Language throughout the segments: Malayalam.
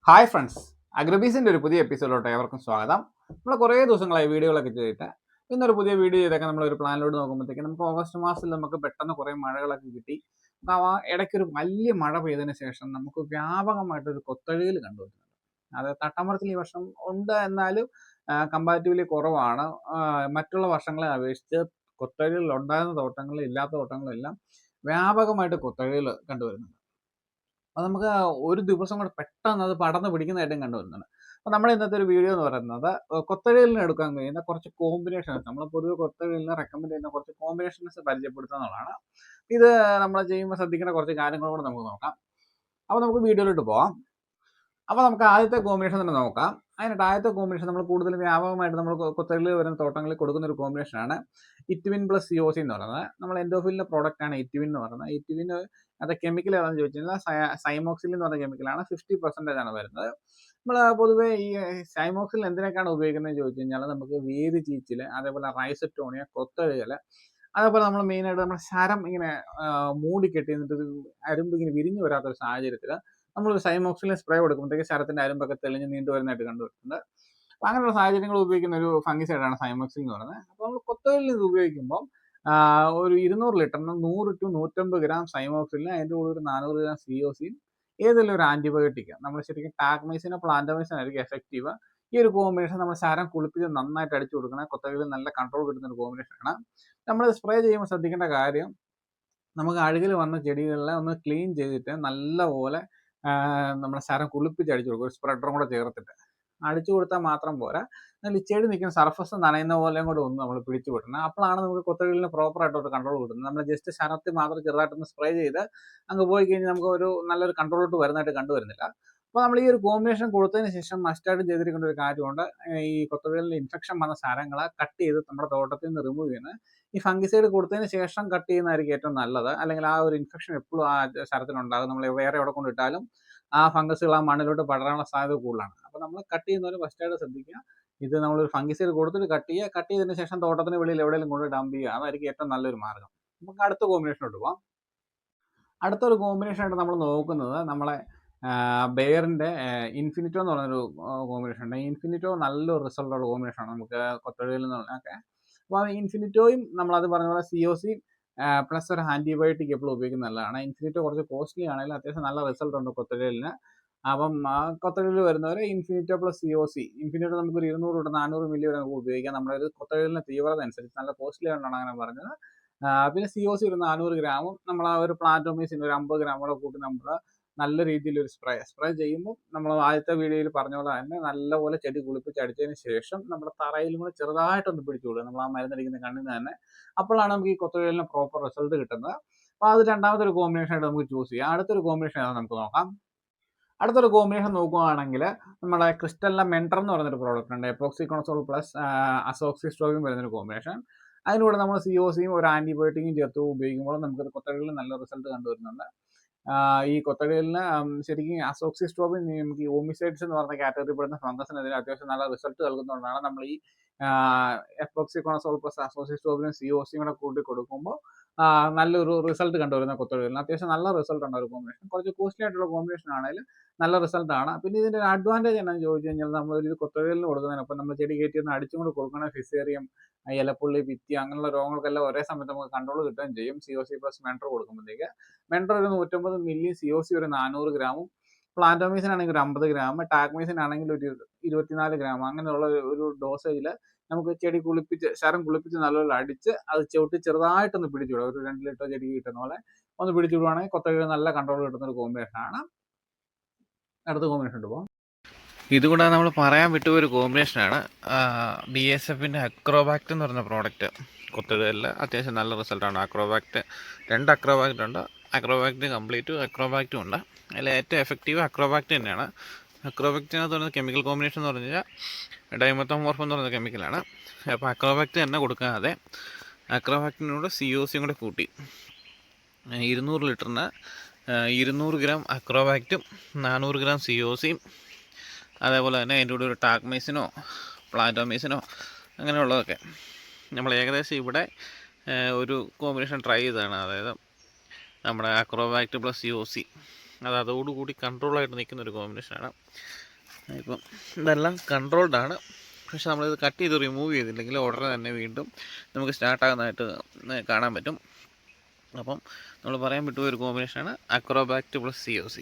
ഹായ് ഫ്രണ്ട്സ്, അഗ്രബീസിൻ്റെ ഒരു പുതിയ എപ്പിസോഡിലോട്ട് ഏവർക്കും സ്വാഗതം. നമ്മൾ കുറേ ദിവസങ്ങളായി വീഡിയോകളൊക്കെ ചെയ്തിട്ട് ഇന്നൊരു പുതിയ വീഡിയോ ചെയ്തൊക്കെ നമ്മളൊരു പ്ലാനിലോട്ട് നോക്കുമ്പോഴത്തേക്ക് നമുക്ക് ഓഗസ്റ്റ് മാസത്തിൽ നമുക്ക് പെട്ടെന്ന് കുറേ മഴകളൊക്കെ കിട്ടി. ആ ഇടയ്ക്കൊരു വലിയ മഴ പെയ്തതിന് ശേഷം നമുക്ക് വ്യാപകമായിട്ടൊരു കൊത്തഴുകൽ കണ്ടുവരുന്നുണ്ട്. അത് തട്ടമറത്തിൽ ഈ വർഷം ഉണ്ട്, എന്നാലും കമ്പാരിറ്റീവ്ലി കുറവാണ്. മറ്റുള്ള വർഷങ്ങളെ അപേക്ഷിച്ച് കൊത്തഴുകൽ ഉണ്ടാകുന്ന തോട്ടങ്ങളും ഇല്ലാത്ത തോട്ടങ്ങളും എല്ലാം വ്യാപകമായിട്ട് കൊത്തഴുകൽ കണ്ടുവരുന്നുണ്ട്. അത് നമുക്ക് ഒരു ദിവസം കൊണ്ട് പെട്ടെന്ന് അത് പടർന്ന് പിടിക്കുന്നതായിട്ടും കണ്ടുവരുന്നുണ്ട്. അപ്പോൾ നമ്മുടെ ഇന്നത്തെ ഒരു വീഡിയോ എന്ന് പറയുന്നത് കൊത്തഴുകലിന് എടുക്കാൻ കഴിയുന്ന കുറച്ച് കോമ്പിനേഷൻസ്, നമ്മൾ പൊതുവെ കൊത്തഴുകലിന് റെക്കമെൻഡ് ചെയ്യുന്ന കുറച്ച് കോമ്പിനേഷൻസ് പരിചയപ്പെടുത്തുക എന്നുള്ളതാണ്. ഇത് നമ്മൾ ചെയ്യുമ്പോൾ ശ്രദ്ധിക്കേണ്ട കുറച്ച് കാര്യങ്ങളും കൂടെ നമുക്ക് നോക്കാം. അപ്പോൾ നമുക്ക് വീഡിയോയിലോട്ട് പോകാം. അപ്പോൾ നമുക്ക് ആദ്യത്തെ കോമ്പിനേഷൻ തന്നെ നോക്കാം. അതിനായിട്ട് ആദ്യത്തെ കോമ്പിനേഷൻ നമ്മൾ കൂടുതലും വ്യാപകമായിട്ട് നമ്മൾ കൊത്തഴുകൽ വരുന്ന തോട്ടങ്ങളിൽ കൊടുക്കുന്ന ഒരു കോമ്പിനേഷനാണ് ഇറ്റ്വിൻ പ്ലസ് COC എന്ന് പറയുന്നത്. നമ്മൾ എൻഡോഫിലിൻ്റെ പ്രോഡക്റ്റാണ് ഇറ്റ്വിൻ എന്ന് പറയുന്നത്. ഇറ്റ്വിൻ അത് കെമിക്കൽ ഏതാണെന്ന് ചോദിച്ചു കഴിഞ്ഞാൽ സൈമോക്സിലിൻ എന്ന് പറഞ്ഞ കെമിക്കലാണ്. 50% ആണ് വരുന്നത്. നമ്മൾ പൊതുവേ ഈ സൈമോക്സിലിൻ എന്തിനൊക്കെയാണ് ഉപയോഗിക്കുന്നത് ചോദിച്ചു കഴിഞ്ഞാൽ നമുക്ക് വേര് ചീച്ചിൽ, അതേപോലെ റൈസറ്റോണിയ, കൊത്തഴുകൽ, അതേപോലെ നമ്മൾ മെയിനായിട്ട് നമ്മുടെ ശരം ഇങ്ങനെ മൂടി കെട്ടി നിന്നിട്ട് അരുമ്പ് ഇങ്ങനെ വിരിഞ്ഞു വരാത്തൊരു സാഹചര്യത്തിൽ നമ്മളൊരു സൈമോക്സിലിൻ സ്പ്രേ കൊടുക്കുമ്പോഴത്തേക്ക് ശരത്തിൻ്റെ അരുമ്പൊക്കെ തെളിഞ്ഞ് നീണ്ടു വരുന്നതായിട്ട് കണ്ടുവരുന്നുണ്ട്. അപ്പോൾ അങ്ങനെയുള്ള സാഹചര്യങ്ങൾ ഉപയോഗിക്കുന്ന ഒരു ഫംഗിസൈഡാണ് സൈമോക്സിലിൻ എന്ന് പറയുന്നത്. അപ്പോൾ നമ്മൾ കൊത്തഴുകലിൽ ഇത് ഉപയോഗിക്കുമ്പോൾ ഒരു 200 ലിറ്ററിന് 100 to 150 ഗ്രാം സൈമോക്സിലിൻ, അതിൻ്റെ കൂടെ ഒരു 400 ഗ്രാം COC, ഏതെങ്കിലും ഒരു ആൻറ്റിബയോട്ടിക്, നമ്മൾ ശരിക്കും ടാക്മൈസിനോ പ്ലാന്റമൈസിനോ ആയിരിക്കും എഫക്റ്റീവ്. ഈ ഒരു കോമ്പിനേഷൻ നമ്മൾ ശരം കുളിപ്പിച്ച് നന്നായിട്ട് അടിച്ചു കൊടുക്കണം. കൊത്തഴുകലിൽ നല്ല കൺട്രോൾ കിട്ടുന്ന ഒരു കോമ്പിനേഷനാണ്. നമ്മൾ സ്പ്രേ ചെയ്യുമ്പോൾ ശ്രദ്ധിക്കേണ്ട കാര്യം, നമുക്ക് അഴുകൽ വന്ന ചെടികളിലെ ഒന്ന് ക്ലീൻ ചെയ്തിട്ട് നല്ലപോലെ നമ്മുടെ ശരം കുളിപ്പിച്ച് അടിച്ചു കൊടുക്കും. ഒരു സ്പ്രെഡറും കൂടെ ചേർത്തിട്ട് അടിച്ചു കൊടുത്താൽ മാത്രം പോരാ, ഈ ചെടി നിൽക്കുന്ന സർഫസ് നനയുന്ന പോലെയും കൂടെ ഒന്ന് നമ്മൾ പിടിച്ചു വിടണം. അപ്പോഴാണ് നമുക്ക് കൊത്തഴുകലിന് പ്രോപ്പറായിട്ടൊരു കൺട്രോൾ കിട്ടുന്നത്. നമ്മൾ ജസ്റ്റ് ശരത്തിൽ മാത്രം ചെറുതായിട്ടൊന്ന് സ്പ്രേ ചെയ്ത് അങ്ങ് പോയി കഴിഞ്ഞാൽ നമുക്ക് ഒരു നല്ലൊരു കൺട്രോളിലോട്ട് വരുന്നതായിട്ട് കണ്ടുവരുന്നില്ല. അപ്പോൾ നമ്മൾ ഈ ഒരു കോമ്പിനേഷൻ കൊടുത്തതിന് ശേഷം മസ്റ്റായിട്ട് ചെയ്തിരിക്കേണ്ട ഒരു കാര്യമുണ്ട്. ഈ കൊത്തഴുകലിൽ ഇൻഫെക്ഷൻ വന്ന ശരങ്ങളെ കട്ട് ചെയ്ത് നമ്മുടെ തോട്ടത്തിൽ നിന്ന് റിമൂവ് ചെയ്യുന്നത്. ഈ ഫംഗിസൈഡ് കൊടുത്തതിന് ശേഷം കട്ട് ചെയ്യുന്നതായിരിക്കും ഏറ്റവും നല്ലത്. അല്ലെങ്കിൽ ആ ഒരു ഇൻഫെക്ഷൻ എപ്പോഴും ആ ശരത്തിനുണ്ടാകും. നമ്മൾ വേറെ എവിടെ കൊണ്ടിട്ടാലും ആ ഫംഗസുകൾ ആ മണ്ണിലോട്ട് പടരാനുള്ള സാധ്യത കൂടുതലാണ്. അപ്പോൾ നമ്മൾ കട്ട് ചെയ്യുന്നവർ ഫസ്റ്റായിട്ട് ശ്രദ്ധിക്കുക, ഇത് നമ്മളൊരു ഫംഗിസൈഡ് കൊടുത്തിട്ട് കട്ട് ചെയ്യുക. കട്ട് ചെയ്തതിന് ശേഷം തോട്ടത്തിന് വെളിയിൽ എവിടെയെങ്കിലും കൊണ്ട് ഡംപ് ചെയ്യുക. അതായിരിക്കും ഏറ്റവും നല്ലൊരു മാർഗ്ഗം. നമുക്ക് അടുത്ത കോമ്പിനേഷനോട്ട് പോകാം. അടുത്തൊരു കോമ്പിനേഷനായിട്ട് നമ്മൾ നോക്കുന്നത് നമ്മളെ ബെയറിൻ്റെ ഇൻഫിനിറ്റോ എന്ന് പറഞ്ഞൊരു കോമ്പിനേഷൻ ഉണ്ട്. ഇൻഫിനിറ്റോ നല്ലൊരു റിസൾട്ടുള്ള കോമ്പിനേഷനാണ് നമുക്ക് കൊത്തഴുകലിൽ നിന്നൊക്കെ. അപ്പോൾ ഇൻഫിനിറ്റോയും നമ്മളത് പറഞ്ഞ പോലെ COC പ്ലസ് ഒരു ആൻറ്റിബയോട്ടിക് എപ്പോഴും ഉപയോഗിക്കുന്നത് നല്ലതാണ്. ഇൻഫിനിറ്റോ കുറച്ച് കോസ്റ്റ്ലി ആണെങ്കിലും അത്യാവശ്യം നല്ല റിസൾട്ട് ഉണ്ട് കൊത്തഴുകലിന്. അപ്പം കൊത്തഴുകൽ വരുന്നവർ ഇൻഫിനിറ്റോ പ്ലസ് COC, ഇൻഫിനിറ്റോ നമുക്കൊരു 200 തൊട്ട് 400 മില്ലി വരെ നമുക്ക് ഉപയോഗിക്കാം. നമ്മുടെ ഒരു കൊത്തഴുകലിൻ്റെ തീവ്രത അനുസരിച്ച് നല്ല കോസ്റ്റ്ലി ആയിട്ടാണ് അങ്ങനെ പറഞ്ഞത്. പിന്നെ COC ഒരു 400 ഗ്രാമും നമ്മൾ ആ ഒരു പ്ലാന്റോമൈസിൻ ഒരു 50 ഗ്രാം കൂടെ കൂട്ടി നമ്മൾ നല്ല രീതിയിൽ ഒരു സ്പ്രേ ചെയ്യുമ്പോൾ നമ്മൾ ആദ്യത്തെ വീഡിയോയിൽ പറഞ്ഞ പോലെ തന്നെ നല്ലപോലെ ചെടി കുളിപ്പിച്ച് അടിച്ചതിന് ശേഷം നമ്മുടെ തറയിലും കൂടെ ചെറുതായിട്ടൊന്ന് പിടിച്ചു കൊടുക്കുക, നമ്മൾ ആ മരുന്നടിക്കുന്ന കണ്ണിന് തന്നെ. അപ്പോഴാണ് നമുക്ക് ഈ കൊത്തഴുകലിന് പ്രോപ്പർ റിസൾട്ട് കിട്ടുന്നത്. അപ്പോൾ അത് രണ്ടാമത്തെ ഒരു കോമ്പിനേഷൻ ആയിട്ട് നമുക്ക് ചൂസ് ചെയ്യാം. അടുത്തൊരു കോമ്പിനേഷൻ ഏതാണ് നമുക്ക് നോക്കാം. അടുത്തൊരു കോമ്പിനേഷൻ നോക്കുകയാണെങ്കിൽ നമ്മുടെ ക്രിസ്റ്റലിൻ്റെ മെൻറ്റർ എന്ന് പറയുന്നൊരു പ്രോഡക്റ്റ് ഉണ്ട്. എപ്പോക്സിക്കോണസോൾ പ്ലസ് അസോക്സിസ്ട്രോബിൻ വരുന്നൊരു കോമ്പിനേഷൻ. അതിലൂടെ നമ്മൾ COCയും ഒരു ആൻറ്റിബയോട്ടിക്കും ചേർത്ത് ഉപയോഗിക്കുമ്പോൾ നമുക്കത് കൊത്തഴുകലിൽ നല്ല റിസൾട്ട് കണ്ടുവരുന്നുണ്ട്. ഈ കൊത്തഴുകലിന് ശരിക്കും അസോക്സിസ്ട്രോബിൻ നമുക്ക് ഈ ഓമിസൈഡ്സ് എന്ന് പറഞ്ഞ കാറ്റഗറി പെടുന്ന ഫംഗസിനെതിരെ അത്യാവശ്യം നല്ല റിസൾട്ട് നൽകുന്നതുകൊണ്ടാണ് നമ്മൾ ഈ എപ്പോക്സിക്കോണസോൾ പ്ലസ് അസോക്സിസ്ട്രോബിനും COCയും കൂടെ കൂട്ടി കൊടുക്കുമ്പോൾ നല്ലൊരു റിസൾട്ട് കണ്ടുവരുന്ന കൊത്തഴുകലിന്. അത്യാവശ്യം നല്ല റിസൾട്ട് ഉണ്ട് ഒരു കോമ്പിനേഷൻ. കുറച്ച് കോസ്റ്റ്ലി ആയിട്ടുള്ള കോമ്പിനേഷൻ ആണെങ്കിലും നല്ല റിസൾട്ടാണ്. പിന്നെ ഇതിൻ്റെ ഒരു അഡ്വാൻറ്റേജ് എന്താണെന്ന് ചോദിച്ചു കഴിഞ്ഞാൽ, നമ്മളൊരു കൊത്തഴുകലിന് കൊടുക്കുന്നതിനൊപ്പം നമ്മൾ ചെടി കയറ്റി ഒന്ന് അടിച്ചും കൂടി കൊടുക്കണ ഫിസേറിയം, ഇലപ്പുള്ളി, ഭിത്തി അങ്ങനെയുള്ള രോഗങ്ങൾക്കെല്ലാം ഒരേ സമയത്ത് നമുക്ക് കൺട്രോൾ കിട്ടുകയും ചെയ്യും. COC പ്ലസ് മെൻറ്റർ കൊടുക്കുമ്പോഴത്തേക്ക്. മെൻറ്റർ ഒരു 150 മില്ലി, COC ഒരു 400 ഗ്രാമും, പ്ലാന്റോമൈസിൻ ആണെങ്കിൽ ഒരു 50 ഗ്രാം, ടാക്മൈസിൻ ആണെങ്കിൽ ഒരു 24 ഗ്രാം, അങ്ങനെയുള്ള ഒരു ഡോസേജിൽ നമുക്ക് ചെടി കുളിപ്പിച്ച് ശരം കുളിപ്പിച്ച് നല്ലപോലെ അടിച്ച് അത് ചവിട്ടി ചെറുതായിട്ടൊന്ന് പിടിച്ചു വിടുക. ഒരു 2 ലിറ്റർ ചെടി കിട്ടുന്ന പോലെ ഒന്ന് പിടിച്ചു വിടുവാണെങ്കിൽ കൊത്തഴുകൽ നല്ല കൺട്രോൾ കിട്ടുന്ന ഒരു കോമ്പിനേഷനാണ്. അടുത്ത കോമ്പിനേഷൻ പോകാം. ഇതുകൂടാതെ നമ്മൾ പറയാൻ വിട്ടുപോയൊരു കോമ്പിനേഷനാണ് BASFൻ്റെ അക്രോബാക്റ്റ് എന്ന് പറയുന്ന പ്രോഡക്റ്റ്. കൊത്തഴുകലിൽ അത്യാവശ്യം നല്ല റിസൾട്ടാണ്. അക്രോബാക്റ്റ് 2 അക്രോബാക്റ്റ് ഉണ്ട്. അക്രോബാക്റ്റ് കംപ്ലീറ്റും അക്രോബാക്റ്റും ഉണ്ട്. അതിൽ ഏറ്റവും എഫക്റ്റീവ് അക്രോബാക്റ്റ് തന്നെയാണ്. അക്രോബാക്റ്റിനകത്ത് പറയുന്ന കെമിക്കൽ കോമ്പിനേഷൻ എന്ന് പറഞ്ഞു കഴിഞ്ഞാൽ ഡൈമെത്തോമോർഫ് എന്ന് പറയുന്ന കെമിക്കലാണ്. അപ്പോൾ അക്രോബാക്റ്റ് തന്നെ കൊടുക്കാതെ അക്രോബാക്റ്റിനോട് COCയും കൂടെ കൂട്ടി 200 ലിറ്ററിന് 200 ഗ്രാം അക്രോബാക്റ്റും 400 ഗ്രാം COCയും, അതേപോലെ തന്നെ അതിൻ്റെ കൂടെ ഒരു ടാക്മൈസിനോ പ്ലാന്റോമൈസിനോ അങ്ങനെയുള്ളതൊക്കെ നമ്മൾ ഏകദേശം ഇവിടെ ഒരു കോമ്പിനേഷൻ ട്രൈ ചെയ്തതാണ്. അതായത് നമ്മുടെ അക്രോബാക്റ്റ് പ്ലസ് COC അത് അതോടുകൂടി കൺട്രോളായിട്ട് നിൽക്കുന്ന ഒരു കോമ്പിനേഷനാണ്. ഇപ്പം ഇതെല്ലാം കൺട്രോൾഡാണ്. പക്ഷെ നമ്മളിത് കട്ട് ചെയ്ത് റിമൂവ് ചെയ്തില്ലെങ്കിൽ ഉടനെ തന്നെ വീണ്ടും നമുക്ക് സ്റ്റാർട്ടാകുന്നതായിട്ട് കാണാൻ പറ്റും. അപ്പം നമ്മൾ പറയാൻ വിട്ടുപോയ ഒരു കോമ്പിനേഷനാണ് അക്രോബാറ്റ് പ്ലസ് COC.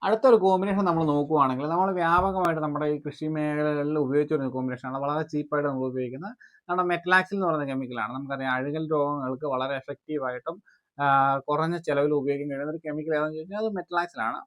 അടുത്തൊരു കോമ്പിനേഷൻ നമ്മൾ നോക്കുകയാണെങ്കിൽ നമ്മൾ വ്യാപകമായിട്ട് നമ്മുടെ ഈ കൃഷി മേഖലകളിൽ ഉപയോഗിച്ച ഒരു കോമ്പിനേഷനാണ്, വളരെ ചീപ്പായിട്ട് നമ്മൾ ഉപയോഗിക്കുന്നത് നമ്മുടെ മെറ്റലാക്സിൽ എന്ന് പറയുന്ന കെമിക്കലാണ്. നമുക്കറിയാം അഴുകൽ രോഗങ്ങൾക്ക് വളരെ എഫക്റ്റീവായിട്ടും കുറഞ്ഞ ചിലവിൽ ഉപയോഗിക്കാൻ കഴിയുന്ന ഒരു കെമിക്കൽ ഏതാണെന്ന് ചോദിച്ചാൽ അത് മെറ്റലാക്സിലാണ്.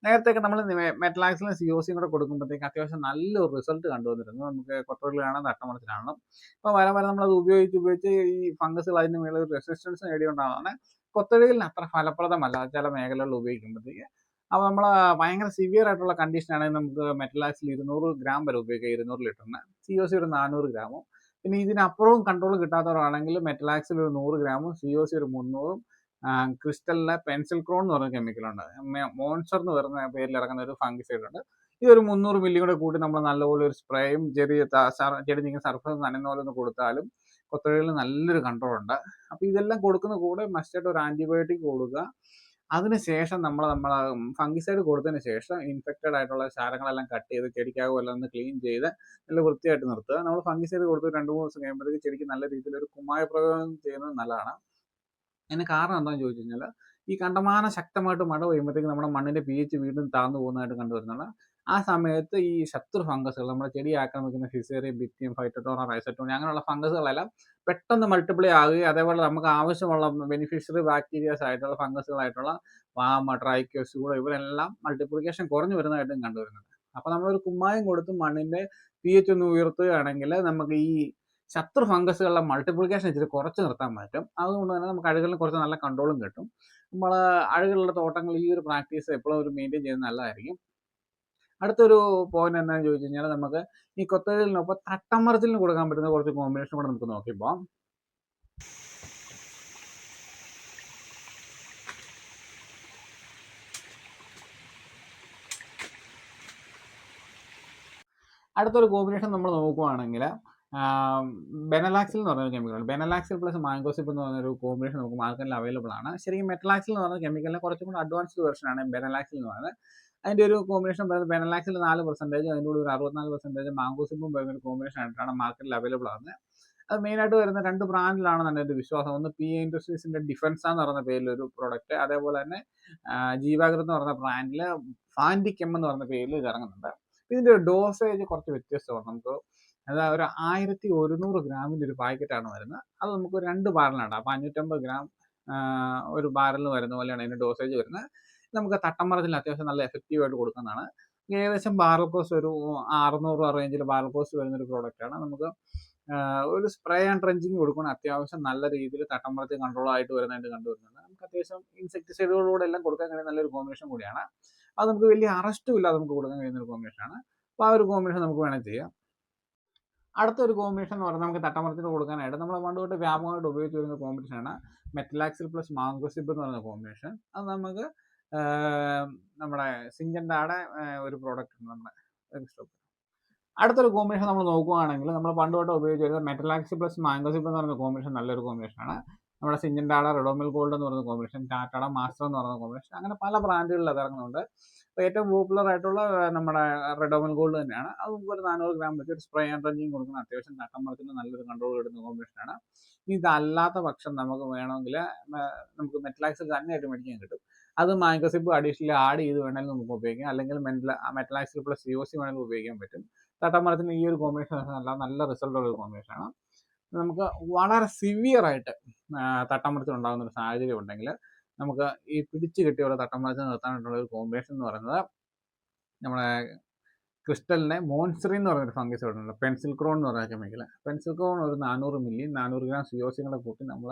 നേരത്തെയൊക്കെ നമ്മൾ മെറ്റലാക്സിലും COCയും കൂടെ കൊടുക്കുമ്പോഴത്തേക്ക് അത്യാവശ്യം നല്ലൊരു റിസൾട്ട് കണ്ടുവന്നിരുന്നു. നമുക്ക് കൊത്തവള്ളിയാണോ തട്ടമണത്തിലാണോ. ഇപ്പോൾ വരെ നമ്മളത് ഉപയോഗിച്ച് ഈ ഫംഗസുകൾ അതിന് മേലെ ഒരു റെസിസ്റ്റൻസ് നേടിയോണ്ടാണ് കൊത്തവള്ളിന് അത്ര ഫലപ്രദമല്ല ചില മേഖലകളിൽ ഉപയോഗിക്കുമ്പോഴത്തേക്ക്. അപ്പോൾ നമ്മൾ ഭയങ്കര സിവിയർ ആയിട്ടുള്ള കണ്ടീഷൻ ആണെങ്കിൽ നമുക്ക് മെറ്റലാക്സിൽ 200 ഗ്രാം വരെ ഉപയോഗിക്കാം 200 ലിറ്ററിന്. COC ഒരു 400 ഗ്രാമും. പിന്നെ ഇതിനപ്പുറവും കൺട്രോൾ കിട്ടാത്തവരാണെങ്കിൽ മെറ്റലാക്സിൽ ഒരു 100 ഗ്രാമും COC ഒരു 300ഉം. ക്രിസ്റ്റലിലെ പെൻസിൽ ക്രോൺ എന്ന് പറയുന്ന കെമിക്കലുണ്ട്, മോൺസ്റ്റർ എന്ന് പറയുന്ന പേരിൽ ഇറങ്ങുന്ന ഒരു ഫംഗിസൈഡ് ഉണ്ട്. ഇതൊരു 300 മില്ലി കൂടെ കൂട്ടി നമ്മൾ നല്ലപോലെ ഒരു സ്പ്രേയും ചെടി നീങ്ങുന്ന സർഫസ് നനയുന്ന പോലെ ഒന്ന് കൊടുത്താലും കൊത്തവള്ളിയിൽ നല്ലൊരു കൺട്രോൾ ഉണ്ട്. അപ്പോൾ ഇതെല്ലാം കൊടുക്കുന്ന കൂടെ മസ്റ്റായിട്ട് ഒരു ആൻറ്റിബയോട്ടിക് കൊടുക്കുക. അതിനുശേഷം നമ്മൾ ഫംഗിസൈഡ് കൊടുത്തതിന് ശേഷം ഇൻഫെക്റ്റഡ് ആയിട്ടുള്ള ശാരങ്ങളെല്ലാം കട്ട് ചെയ്ത് ചെടിക്കകം എല്ലാം ഒന്ന് ക്ലീൻ ചെയ്ത് നല്ല വൃത്തിയായിട്ട് നിർത്തുക. നമ്മൾ ഫംഗിസൈഡ് കൊടുത്ത് 2-3 ദിവസം കഴിയുമ്പോഴത്തേക്ക് ചെടിക്ക് നല്ല രീതിയിൽ ഒരു കുമ്മായ പ്രയോഗം ചെയ്യുന്നത് നല്ലതാണ്. അതിന് കാരണം എന്താണെന്ന് ചോദിച്ചു കഴിഞ്ഞാൽ ഈ കണ്ടമാനം ശക്തമായിട്ട് മഴ പെയ്യുമ്പോഴത്തേക്ക് നമ്മുടെ മണ്ണിൻ്റെ pH വീണ്ടും താഴ്ന്നു പോകുന്നതായിട്ട് കണ്ടുവരുന്നുണ്ട്. ആ സമയത്ത് ഈ ശത്രു ഫംഗസുകൾ നമ്മുടെ ചെടിയെ ആക്രമിക്കുന്ന ഫിസേറിയം, ബിറ്റിയം, ഫൈറ്റോട്ടോറ, റൈസറ്റോണിയ അങ്ങനെയുള്ള ഫംഗസുകളെല്ലാം പെട്ടെന്ന് മൾട്ടിപ്ലൈ ആകുകയും അതേപോലെ നമുക്ക് ആവശ്യമുള്ള ബെനിഫിഷ്യറി ബാക്ടീരിയാസ് ആയിട്ടുള്ള ഫംഗസുകളായിട്ടുള്ള വാമ, ട്രൈക്കോസ്യൂള ഇവരെല്ലാം മൾട്ടിപ്ലിക്കേഷൻ കുറഞ്ഞു വരുന്നതായിട്ടും കണ്ടുവരുന്നുണ്ട്. അപ്പോൾ നമ്മളൊരു കുമ്മായം കൊടുത്ത് മണ്ണിൻ്റെ pH ഒന്ന് ഉയർത്തുകയാണെങ്കിൽ നമുക്ക് ഈ ശത്രു ഫംഗസുകളുടെ മൾട്ടിപ്ലിക്കേഷൻ ഇച്ചിരി കുറച്ച് നിർത്താൻ പറ്റും. അതുകൊണ്ട് തന്നെ നമുക്ക് അഴുകലിന് കുറച്ച് നല്ല കൺട്രോളും കിട്ടും. നമ്മൾ അഴുകലുള്ള തോട്ടങ്ങളിൽ ഈ ഒരു പ്രാക്ടീസ് എപ്പോഴും ഒരു മെയിൻറ്റെയിൻ ചെയ്യുന്നത് നല്ലതായിരിക്കും. അടുത്തൊരു പോയിന്റ് എന്താണെന്ന് ചോദിച്ചു കഴിഞ്ഞാൽ നമുക്ക് ഈ കൊത്തവള്ളിനൊപ്പം തട്ടമറിച്ചിലിന് കൊടുക്കാൻ പറ്റുന്ന കുറച്ച് കോമ്പിനേഷൻ കൂടെ നമുക്ക് നോക്കിപ്പോവാം. അടുത്തൊരു കോമ്പിനേഷൻ നമ്മൾ നോക്കുകയാണെങ്കിൽ ബെനലാക്സിൽ എന്ന് പറയുന്ന കെമിക്കലാണ്. ബെനലാക്സിൽ പ്ലസ് മാംഗോസിപ്പ് എന്ന് പറയുന്ന ഒരു കോമ്പിനേഷൻ നമുക്ക് മാർക്കറ്റിൽ അവൈലബിൾ ആണ്. ശരിക്കും മെറ്റലാക്സിൽ എന്ന് പറയുന്ന കെമിക്കലിനെ കുറച്ചും കൂടി അഡ്വാൻസ്ഡ് വെർഷനാണ് ബെനലാക്സിൽ എന്ന് പറയുന്നത്. അതിൻ്റെ ഒരു കോമ്പിനേഷൻ പറയുന്നത് ബെനലാക്സിൽ 4%, അതിൻ്റെ കൂടി ഒരു 64% മാംഗോസിപ്പും വരുന്ന ഒരു കോമ്പിനേഷൻ ആയിട്ടാണ് മാർക്കറ്റിൽ അവൈലബിൾ ആകുന്നത്. അത് മെയിനായിട്ട് വരുന്ന 2 ബ്രാൻഡിലാണെന്നാണ് എൻ്റെ വിശ്വാസം. ഒന്ന് PA ഇൻഡസ്ട്രീസിൻ്റെ ഡിഫൻസ എന്ന് പറയുന്ന പേരിലൊരു പ്രൊഡക്റ്റ്, അതേപോലെ തന്നെ ജീവാഗ്രത് എന്ന് പറയുന്ന ബ്രാൻഡിൽ ഫാൻറ്റിക്കം എന്ന് പറയുന്ന പേരിൽ ഇത് ഇറങ്ങുന്നുണ്ട്. ഇതിൻ്റെ ഡോസേജ് കുറച്ച് വ്യത്യസ്തമാണ്. നമുക്ക് അതായത് ഒരു 1100 ഗ്രാമിൻ്റെ ഒരു പാക്കറ്റാണ് വരുന്നത്. അത് നമുക്ക് 2 ബാരലാണ്. അപ്പോൾ 550 ഗ്രാം ഒരു ബാരലിന് വരുന്ന പോലെയാണ് അതിൻ്റെ ഡോസേജ് വരുന്നത്. നമുക്ക് തട്ടമറച്ചിൽ അത്യാവശ്യം നല്ല എഫക്റ്റീവായിട്ട് കൊടുക്കുന്നതാണ്. ഏകദേശം ബാരൽ കോസ്റ്റ് ഒരു 600 ആ റേഞ്ചിൽ ബാരൽ കോസ്റ്റ് വരുന്നൊരു പ്രോഡക്റ്റാണ്. നമുക്ക് ഒരു സ്പ്രേ ആൻഡ് ട്രെഞ്ചിങ് കൊടുക്കണം. അത്യാവശ്യം നല്ല രീതിയിൽ തട്ടമറച്ച് കൺട്രോൾ ആയിട്ട് വരുന്നതായിട്ട് കണ്ടുവരുന്നുണ്ട്. നമുക്ക് അത്യാവശ്യം ഇൻസെക്ടിസൈഡുകളോടെ എല്ലാം കൊടുക്കാൻ കഴിയുന്ന നല്ലൊരു കോമ്പിനേഷൻ കൂടിയാണ്. അത് നമുക്ക് വലിയ അറസ്റ്റും ഇല്ലാതെ നമുക്ക് കൊടുക്കാൻ കഴിയുന്ന ഒരു കോമ്പിനേഷനാണ്. അപ്പോൾ ആ ഒരു കോമ്പിനേഷൻ നമുക്ക് വേണമെങ്കിൽ ചെയ്യാം. അടുത്തൊരു കോമ്പിനേഷൻ എന്ന് പറയുന്നത് നമുക്ക് തട്ടമറച്ചിൽ കൊടുക്കാനായിട്ട് നമ്മൾ പണ്ട് തൊട്ട് വ്യാപകമായിട്ട് ഉപയോഗിച്ച് വരുന്ന കോമ്പിനേഷനാണ് മെറ്റലാക്സിൽ പ്ലസ് മാംഗോസിപ്പ് എന്ന് പറയുന്ന കോമ്പിനേഷൻ. അത് നമുക്ക് നമ്മുടെ സിഞ്ചൻഡാടെ ഒരു പ്രോഡക്റ്റ് ഉണ്ട് നമ്മുടെ സ്റ്റോക്ക്. അടുത്തൊരു കോമ്പിനേഷൻ നമ്മൾ നോക്കുകയാണെങ്കിൽ നമ്മൾ പണ്ട് തൊട്ട് ഉപയോഗിച്ച് വരുന്നത് മെറ്റലാക്സിൽ പ്ലസ് മാംഗോസിപ്പ് എന്ന് പറയുന്ന കോമ്പിനേഷൻ നല്ലൊരു കോമ്പിനേഷനാണ്. നമ്മുടെ സിഞ്ചൻഡാടെ റെഡോമിൽ ഗോൾഡ് എന്ന് പറയുന്ന കോമ്പിനേഷൻ, ടാറ്റയുടെ മാസ്റ്റർ എന്ന് പറയുന്ന കോമ്പിനേഷൻ, അങ്ങനെ പല ബ്രാൻഡുകളിൽ അത് ഇറങ്ങുന്നുണ്ട്. അപ്പോൾ ഏറ്റവും പോപ്പുലർ ആയിട്ടുള്ള നമ്മുടെ റെഡോമിൽ ഗോൾഡ് തന്നെയാണ്. അത് നമുക്ക് ഒരു 400 ഗ്രാം വെച്ച് ഒരു സ്പ്രേ ആൻഡ് ട്രെഞ്ചിങ് കൊടുക്കുന്ന അത്യാവശ്യം തട്ടമറത്തിന് നല്ലൊരു കൺട്രോൾ കിട്ടുന്ന കോമ്പിനേഷനാണ്. ഇതല്ലാത്ത പക്ഷം നമുക്ക് വേണമെങ്കിൽ നമുക്ക് മെറ്റലാക്സിൽ തന്നെയായിട്ട് മേടിക്കാൻ കിട്ടും. അത് മാംഗോസിപ്പ് അഡീഷണലി ആഡ് ചെയ്ത് വേണമെങ്കിൽ നമുക്ക് ഉപയോഗിക്കാം. അല്ലെങ്കിൽ മെറ്റലാക്സിൽ പ്ലസ് COC വേണമെങ്കിൽ ഉപയോഗിക്കാൻ പറ്റും. തട്ടമറത്തിന് ഈ ഒരു കോമ്പിനേഷൻ നല്ല റിസൾട്ട് ഉള്ള ഒരു കോമ്പിനേഷനാണ്. നമുക്ക് വളരെ സിവിയറായിട്ട് തട്ടമറച്ചിൽ ഉണ്ടാകുന്ന ഒരു സാഹചര്യം ഉണ്ടെങ്കിൽ നമുക്ക് ഈ പിടിച്ച് കെട്ടിയുള്ള തട്ടമറച്ചിൽ നിർത്താനായിട്ടുള്ള ഒരു കോമ്പിനേഷൻ എന്ന് പറയുന്നത് നമ്മുടെ ക്രിസ്റ്റലിനെ മോൺസ്റ്ററി എന്ന് പറയുന്നൊരു ഫംഗിസൈഡ് ഉണ്ട്, പെൻസിൽ ക്രോൺ എന്ന് പറയുന്ന കെമിക്കൽ. പെൻസിൽ ക്രോൺ ഒരു 400 മില്ലി 400 ഗ്രാം COC കൂടെ കൂട്ടി നമ്മൾ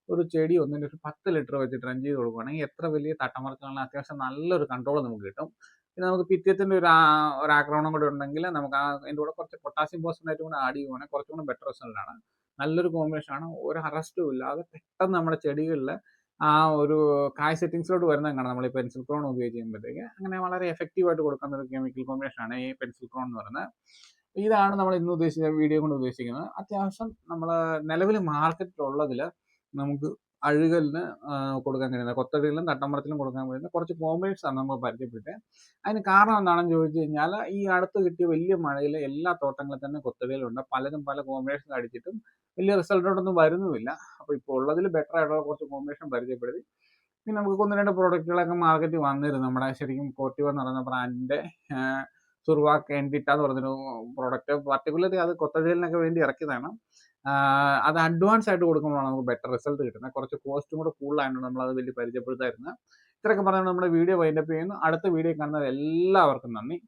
ഒരു ചെടി ഒന്നിൻ്റെ ഒരു 10 ലിറ്റർ വെച്ച് ട്രെഞ്ച് ചെയ്ത് കൊടുക്കുകയാണെങ്കിൽ എത്ര വലിയ തട്ടമറച്ചിലുള്ള അത്യാവശ്യം നല്ലൊരു കൺട്രോൾ നമുക്ക് കിട്ടും. പിന്നെ നമുക്ക് പിത്യത്തിൻ്റെ ഒരു ആക്രമണം കൂടെ ഉണ്ടെങ്കിൽ നമുക്ക് അതിൻ്റെ കൂടെ കുറച്ച് പൊട്ടാസ്യം ഫോസ്ഫേറ്റ് കൂടെ ആഡ് ചെയ്യുവാണെങ്കിൽ കുറച്ചും കൂടെ ബെറ്റർ റിസൾട്ടാണ്. നല്ലൊരു കോമ്പിനേഷനാണ്. ഒരു അറസ്റ്റും ഇല്ലാതെ പെട്ടെന്ന് നമ്മുടെ ചെടികളിൽ ആ ഒരു കായ് സെറ്റിങ്സിലോട്ട് വരുന്നത് കാണാം നമ്മൾ ഈ പെൻസിൽ ക്രോൺ ഉപയോഗിച്ച് ചെയ്യുമ്പോഴത്തേക്ക്. അങ്ങനെ വളരെ എഫക്റ്റീവായിട്ട് കൊടുക്കുന്ന ഒരു കെമിക്കൽ കോമ്പിനേഷനാണ് ഈ പെൻസിൽ ക്രോൺ എന്ന് പറയുന്നത്. ഇതാണ് നമ്മൾ ഇന്ന് ഉദ്ദേശിച്ച വീഡിയോ കൊണ്ട് ഉദ്ദേശിക്കുന്നത്. അത്യാവശ്യം നമ്മൾ നിലവിൽ മാർക്കറ്റിലുള്ളതിൽ നമുക്ക് അഴുകലിന് കൊടുക്കാൻ കഴിയുന്ന, കൊത്തടിയിലും തട്ടമ്പറത്തിലും കൊടുക്കാൻ കഴിയുന്ന കുറച്ച് കോമ്പിനേഷൻസ് ആണ് നമ്മൾ പരിചയപ്പെട്ടത്. അതിന് കാരണം എന്താണെന്ന് ചോദിച്ചു കഴിഞ്ഞാൽ, ഈ അടുത്ത് കിട്ടിയ വലിയ മഴയിൽ എല്ലാ തോട്ടങ്ങളിൽ തന്നെ കൊത്തടിയിലുണ്ട്. പലരും പല കോമ്പിനേഷൻ അടിച്ചിട്ടും വലിയ റിസൾട്ടോടൊന്നും വരുന്നുമില്ല. അപ്പോൾ ഇപ്പോൾ ഉള്ളതിൽ ബെറ്റർ ആയിട്ടുള്ള കുറച്ച് കോമ്പിനേഷൻ പരിചയപ്പെടുത്തി. പിന്നെ നമുക്ക് 1-2 പ്രോഡക്റ്റുകളൊക്കെ മാർക്കറ്റിൽ വന്നിരുന്നു. നമ്മുടെ ശരിക്കും കോർട്ടിവ എന്ന് പറയുന്ന ബ്രാൻഡിൻ്റെ സുർവാക്ക് എൻഡിറ്റ എന്ന് പറഞ്ഞൊരു പ്രോഡക്റ്റ്. പർട്ടിക്കുലർലി അത് കൊത്തടിയലിനൊക്കെ വേണ്ടി ഇറക്കിയതാണ്. അത് അഡ്വാൻസ് ആയിട്ട് കൊടുക്കുമ്പോഴാണ് നമുക്ക് ബെറ്റർ റിസൾട്ട് കിട്ടുന്നത്. കുറച്ച് കോസ്റ്റും കൂടെ കൂടുതലായതുകൊണ്ട് നമ്മളത് വലിയ പരിചയപ്പെടുത്തായിരുന്നു. ഇത്രയൊക്കെ പറഞ്ഞുകൊണ്ട് നമ്മുടെ വീഡിയോ വൈൻഡപ്പ് ചെയ്യുന്നു. അടുത്ത വീഡിയോ കാണുന്നത് എല്ലാവർക്കും നന്ദി.